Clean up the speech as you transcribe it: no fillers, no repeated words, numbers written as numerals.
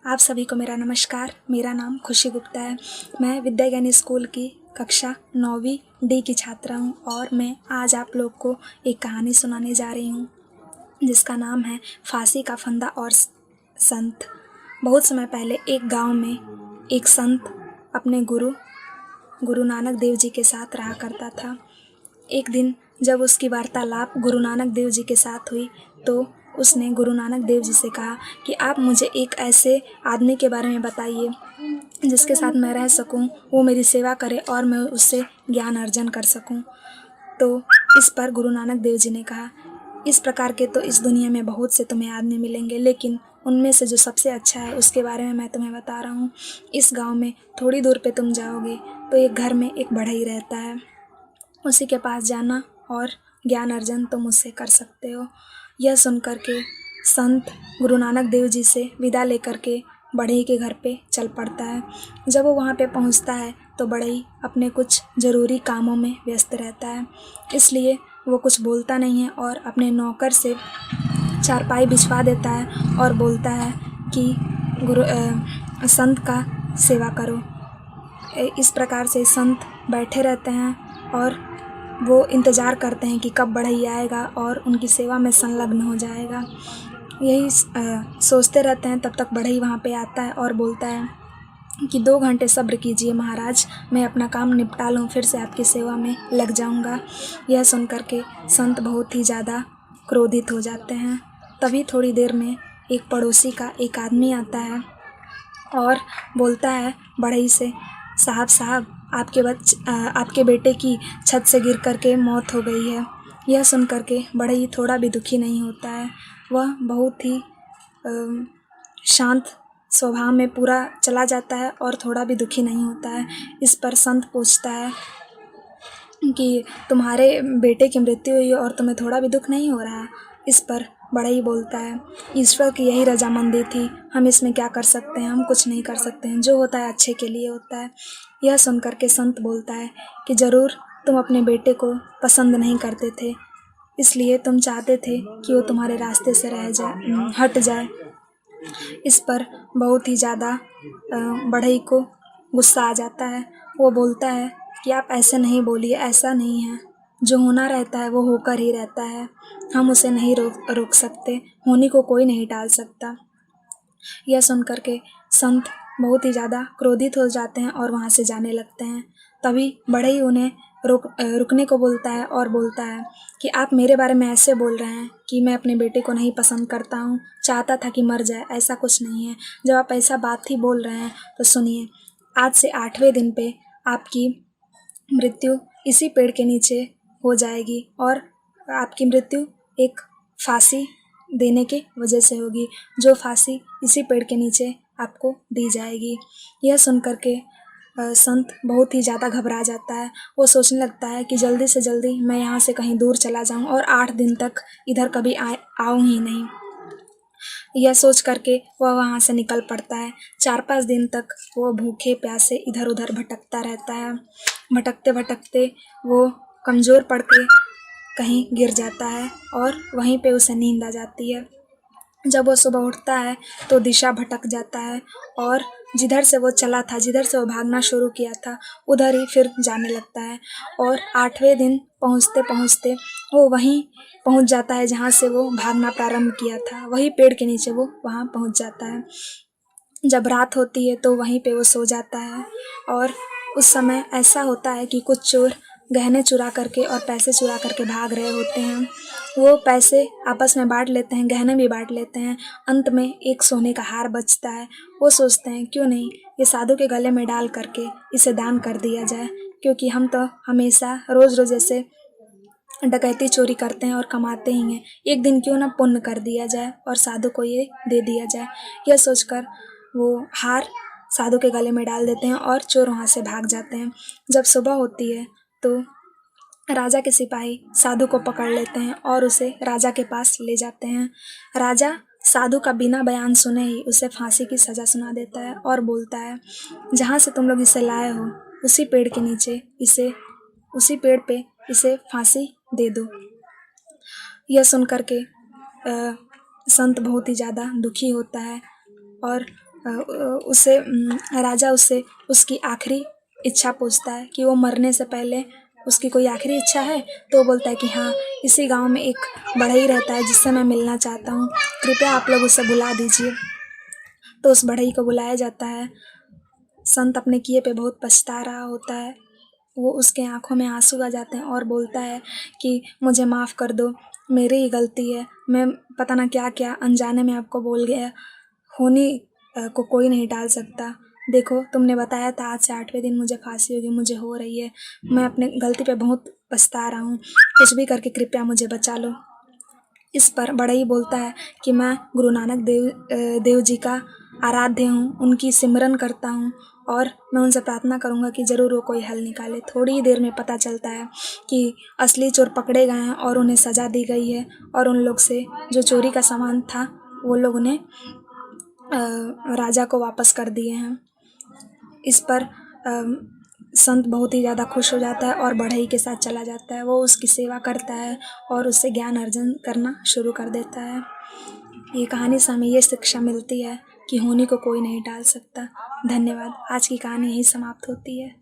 आप सभी को मेरा नमस्कार। मेरा नाम खुशी गुप्ता है। मैं विद्या ज्ञानी स्कूल की कक्षा 9वीं डी की छात्रा हूँ और मैं आज आप लोग को एक कहानी सुनाने जा रही हूँ जिसका नाम है फांसी का फंदा और संत। बहुत समय पहले एक गांव में एक संत अपने गुरु नानक देव जी के साथ रहा करता था। एक दिन जब उसकी वार्तालाप गुरु नानक देव जी के साथ हुई तो उसने गुरु नानक देव जी से कहा कि आप मुझे एक ऐसे आदमी के बारे में बताइए जिसके साथ मैं रह सकूं, वो मेरी सेवा करे और मैं उससे ज्ञान अर्जन कर सकूं। तो इस पर गुरु नानक देव जी ने कहा, इस प्रकार के तो इस दुनिया में बहुत से तुम्हें आदमी मिलेंगे, लेकिन उनमें से जो सबसे अच्छा है उसके बारे में मैं तुम्हें बता रहा हूँ। इस गाँव में थोड़ी दूर पे तुम जाओगे तो एक घर में एक बढ़ई रहता है, उसी के पास जाना और ज्ञान अर्जन तुम उससे कर सकते हो। यह सुनकर के संत गुरु नानक देव जी से विदा लेकर के बढ़ई के घर पे चल पड़ता है। जब वो वहाँ पे पहुँचता है तो बढ़ई अपने कुछ ज़रूरी कामों में व्यस्त रहता है, इसलिए वो कुछ बोलता नहीं है और अपने नौकर से चारपाई बिछवा देता है और बोलता है कि संत का सेवा करो। इस प्रकार से संत बैठे रहते हैं और वो इंतज़ार करते हैं कि कब बढ़ई आएगा और उनकी सेवा में संलग्न हो जाएगा। यही सोचते रहते हैं। तब तक बढ़ई वहाँ पे आता है और बोलता है कि 2 घंटे सब्र कीजिए महाराज, मैं अपना काम निपटा लूँ, फिर से आपकी सेवा में लग जाऊँगा। यह सुनकर के संत बहुत ही ज़्यादा क्रोधित हो जाते हैं। तभी थोड़ी देर में एक पड़ोसी का एक आदमी आता है और बोलता है बढ़ई से, साहब आपके बेटे की छत से गिर कर के मौत हो गई है। यह सुन कर के बढ़ई थोड़ा भी दुखी नहीं होता है। वह बहुत ही शांत स्वभाव में पूरा चला जाता है और थोड़ा भी दुखी नहीं होता है। इस पर संत पूछता है कि तुम्हारे बेटे की मृत्यु हुई और तुम्हें थोड़ा भी दुख नहीं हो रहा? इस पर बढ़ई बोलता है, ईश्वर की यही रजामंदी थी, हम इसमें क्या कर सकते हैं, हम कुछ नहीं कर सकते हैं, जो होता है अच्छे के लिए होता है। यह सुनकर के संत बोलता है कि ज़रूर तुम अपने बेटे को पसंद नहीं करते थे, इसलिए तुम चाहते थे कि वो तुम्हारे रास्ते से हट जाए। इस पर बहुत ही ज़्यादा बढ़ई को गुस्सा आ जाता है। वो बोलता है कि आप ऐसे नहीं बोलिए, ऐसा नहीं है, जो होना रहता है वो होकर ही रहता है, हम उसे नहीं रोक सकते, होने को कोई नहीं टाल सकता। यह सुनकर के संत बहुत ही ज़्यादा क्रोधित हो जाते हैं और वहाँ से जाने लगते हैं। तभी बढ़ई उन्हें रुकने को बोलता है और बोलता है कि आप मेरे बारे में ऐसे बोल रहे हैं कि मैं अपने बेटे को नहीं पसंद करता हूँ, चाहता था कि मर जाए, ऐसा कुछ नहीं है। जब आप ऐसा बात ही बोल रहे हैं तो सुनिए, आज से 8वें दिन पे आपकी मृत्यु इसी पेड़ के नीचे हो जाएगी और आपकी मृत्यु एक फांसी देने के वजह से होगी, जो फांसी इसी पेड़ के नीचे आपको दी जाएगी। यह सुनकर के संत बहुत ही ज़्यादा घबरा जाता है। वो सोचने लगता है कि जल्दी से जल्दी मैं यहाँ से कहीं दूर चला जाऊँ और 8 दिन तक इधर कभी आऊँ ही नहीं। यह सोच करके वह वहाँ से निकल पड़ता है। 4-5 दिन तक वो भूखे प्यासे इधर उधर भटकता रहता है। भटकते भटकते वो कमज़ोर पड़ के कहीं गिर जाता है और वहीं पे उसे नींद आ जाती है। जब वो सुबह उठता है तो दिशा भटक जाता है और जिधर से वो चला था, जिधर से वो भागना शुरू किया था, उधर ही फिर जाने लगता है और 8वें दिन पहुँचते पहुँचते वो वहीं पहुँच जाता है जहाँ से वो भागना प्रारंभ किया था। वही पेड़ के नीचे वो वहाँ पहुँच जाता है। जब रात होती है तो वहीं पे वो सो जाता है और उस समय ऐसा होता है कि कुछ चोर गहने चुरा करके और पैसे चुरा करके भाग रहे होते हैं। वो पैसे आपस में बांट लेते हैं, गहने भी बांट लेते हैं। अंत में एक सोने का हार बचता है। वो सोचते हैं क्यों नहीं ये साधु के गले में डाल करके इसे दान कर दिया जाए, क्योंकि हम तो हमेशा रोज़ रोज़ ऐसे डकैती चोरी करते हैं और कमाते ही हैं, एक दिन क्यों ना पुण्य कर दिया जाए और साधु को ये दे दिया जाए। यह सोचकर वो हार साधु के गले में डाल देते हैं और चोर वहाँ से भाग जाते हैं। जब सुबह होती है तो राजा के सिपाही साधु को पकड़ लेते हैं और उसे राजा के पास ले जाते हैं। राजा साधु का बिना बयान सुने ही उसे फांसी की सज़ा सुना देता है और बोलता है, जहाँ से तुम लोग इसे लाए हो उसी पेड़ के नीचे उसी पेड़ पे इसे फांसी दे दो। यह सुनकर के संत बहुत ही ज़्यादा दुखी होता है और राजा उससे उसकी आखिरी इच्छा पूछता है कि वो मरने से पहले उसकी कोई आखिरी इच्छा है। तो वो बोलता है कि हाँ, इसी गांव में एक बढ़ई रहता है जिससे मैं मिलना चाहता हूँ, कृपया आप लोग उसे बुला दीजिए। तो उस बढ़ई को बुलाया जाता है। संत अपने किए पे बहुत पछता रहा होता है। वो उसके आंखों में आंसू आ जाते हैं और बोलता है कि मुझे माफ़ कर दो, मेरी ही गलती है, मैं पता ना क्या क्या अनजाने में आपको बोल गया। होनी को कोई नहीं टाल सकता। देखो, तुमने बताया था आज से 8वें दिन मुझे फांसी होगी, मुझे हो रही है। मैं अपने गलती पे बहुत पछता रहा हूँ, कुछ भी करके कृपया मुझे बचा लो। इस पर बढ़ई बोलता है कि मैं गुरु नानक देव जी का आराध्य हूँ, उनकी सिमरन करता हूँ और मैं उनसे प्रार्थना करूँगा कि ज़रूर वो कोई हल निकाले। थोड़ी ही देर में पता चलता है कि असली चोर पकड़े गए हैं और उन्हें सज़ा दी गई है और उन लोग से जो चोरी का सामान था वो लोग उन्हें राजा को वापस कर दिए हैं। इस पर संत बहुत ही ज़्यादा खुश हो जाता है और बढ़ई के साथ चला जाता है। वो उसकी सेवा करता है और उससे ज्ञान अर्जन करना शुरू कर देता है। ये कहानी से हमें ये शिक्षा मिलती है कि होनी को कोई नहीं टाल सकता। धन्यवाद। आज की कहानी यहीं समाप्त होती है।